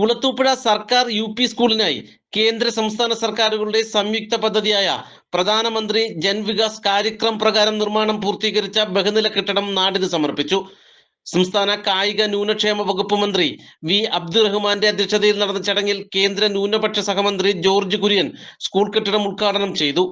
കുളത്തൂപ്പുഴ സർക്കാർ UP സ്കൂളിനായി കേന്ദ്ര സംസ്ഥാന സർക്കാരുകളുടെ സംയുക്ത പദ്ധതിയായ പ്രധാനമന്ത്രി ജൻ വികാസ് കാര്യക്രം പ്രകാരം നിർമ്മാണം പൂർത്തീകരിച്ച ബഹുനില കെട്ടിടം നാടിന് സമർപ്പിച്ചു. സംസ്ഥാന കായിക ന്യൂനക്ഷേമ വകുപ്പ് മന്ത്രി വി അബ്ദുറഹ്മാന്റെ അധ്യക്ഷതയിൽ നടന്ന ചടങ്ങിൽ കേന്ദ്ര ന്യൂനപക്ഷ സഹമന്ത്രി ജോർജ് കുര്യൻ സ്കൂൾ കെട്ടിടം ഉദ്ഘാടനം ചെയ്തു.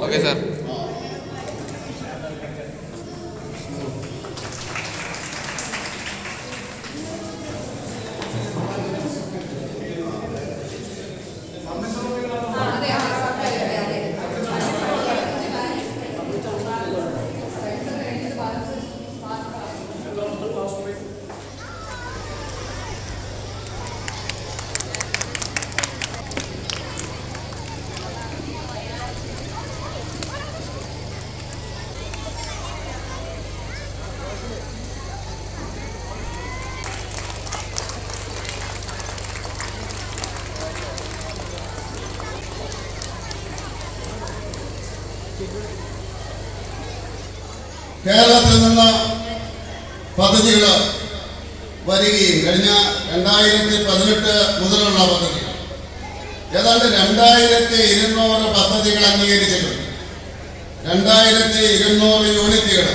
Okay sir. കേരളത്തിൽ നിന്ന് പദ്ധതികൾ വരികയും കഴിഞ്ഞ 2018 മുതലുള്ള പദ്ധതികൾ ഏതാണ്ട് 2200 പദ്ധതികൾ അംഗീകരിച്ചിട്ടുണ്ട്. 2200 യൂണിറ്റുകൾ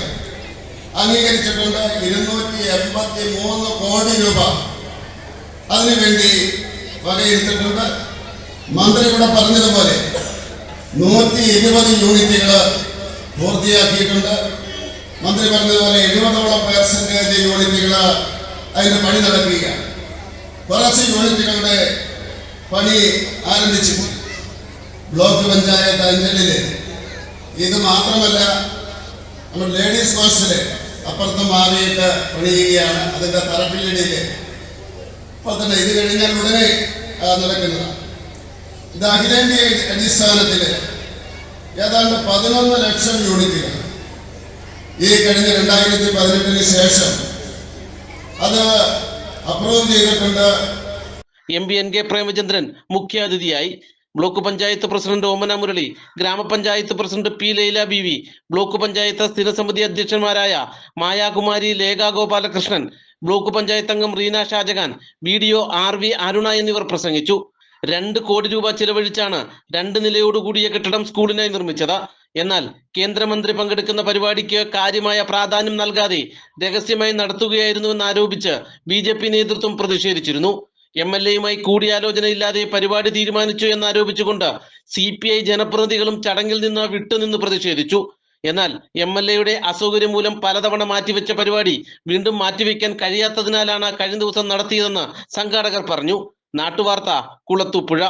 അംഗീകരിച്ചിട്ടുണ്ട്. 283 കോടി രൂപ അതിനുവേണ്ടി വകയിരുത്തിയിട്ടുണ്ട്. മന്ത്രി ഇവിടെ പറഞ്ഞതുപോലെ 120 യൂണിറ്റുകൾ പൂർത്തിയാക്കിയിട്ടുണ്ട്. മന്ത്രി പറഞ്ഞതുപോലെ 70% യൂണിറ്റുകൾ അതിന്റെ പണി നടക്കുകയാണ്. കുറച്ച് യൂണിറ്റുകളുടെ പണി ആരംഭിച്ചു. ബ്ലോക്ക് പഞ്ചായത്ത് അഞ്ചലില് ഇത് മാത്രമല്ല, നമ്മൾ ലേഡീസ് ഹോസ്റ്റല് അപ്പുറത്ത് മാറിയിട്ട് പണിയുകയാണ്. അതിന്റെ തറപ്പില്ലടിയില് അപ്പോൾ തന്നെ ഇത് കഴിഞ്ഞാൽ ഉടനെ നടക്കുന്നതാണ്. ഇത് അഖിലേന്ത്യാ അടിസ്ഥാനത്തില് ഏതാണ്ട് 11 ലക്ഷം യൂണിറ്റുകൾ ഈ കഴിഞ്ഞ 2018 ശേഷം അത് അപ്രൂവ് ചെയ്തിട്ടുണ്ട്. MP NK പ്രേമചന്ദ്രൻ മുഖ്യാതിഥിയായി. ബ്ലോക്ക് പഞ്ചായത്ത് പ്രസിഡന്റ് ഓമന മുരളി, ഗ്രാമപഞ്ചായത്ത് പ്രസിഡന്റ് P ലൈല ബീവി, ബ്ലോക്ക് പഞ്ചായത്ത് സ്ഥിരസമിതി അധ്യക്ഷന്മാരായ മായാകുമാരി, ലേഖ ഗോപാലകൃഷ്ണൻ, ബ്ലോക്ക് പഞ്ചായത്ത് അംഗം റീന ഷാജഹാൻ, BDO RV അരുണ എന്നിവർ പ്രസംഗിച്ചു. 2 കോടി രൂപ ചിലവഴിച്ചാണ് 2 നിലയോടുകൂടിയ കെട്ടിടം സ്കൂളിനായി നിർമ്മിച്ചത്. എന്നാൽ കേന്ദ്രമന്ത്രി പങ്കെടുക്കുന്ന പരിപാടിക്ക് കാര്യമായ പ്രാധാന്യം നൽകാതെ രഹസ്യമായി നടത്തുകയായിരുന്നുവെന്ന് ആരോപിച്ച് BJP നേതൃത്വം പ്രതിഷേധിച്ചിരുന്നു. MLA-യുമായി കൂടിയാലോചനയില്ലാതെ പരിപാടി തീരുമാനിച്ചു എന്നാരോപിച്ചുകൊണ്ട് CPI ജനപ്രതിനിധികളും ചടങ്ങിൽ നിന്ന് വിട്ടുനിന്ന് പ്രതിഷേധിച്ചു. എന്നാൽ MLA-യുടെ അസൗകര്യം മൂലം പലതവണ മാറ്റിവെച്ച പരിപാടി വീണ്ടും മാറ്റിവെക്കാൻ കഴിയാത്തതിനാലാണ് കഴിഞ്ഞ ദിവസം നടത്തിയതെന്ന് സംഘാടകർ പറഞ്ഞു. നാട്ടുവാർത്ത, കുളത്തൂപ്പുഴ.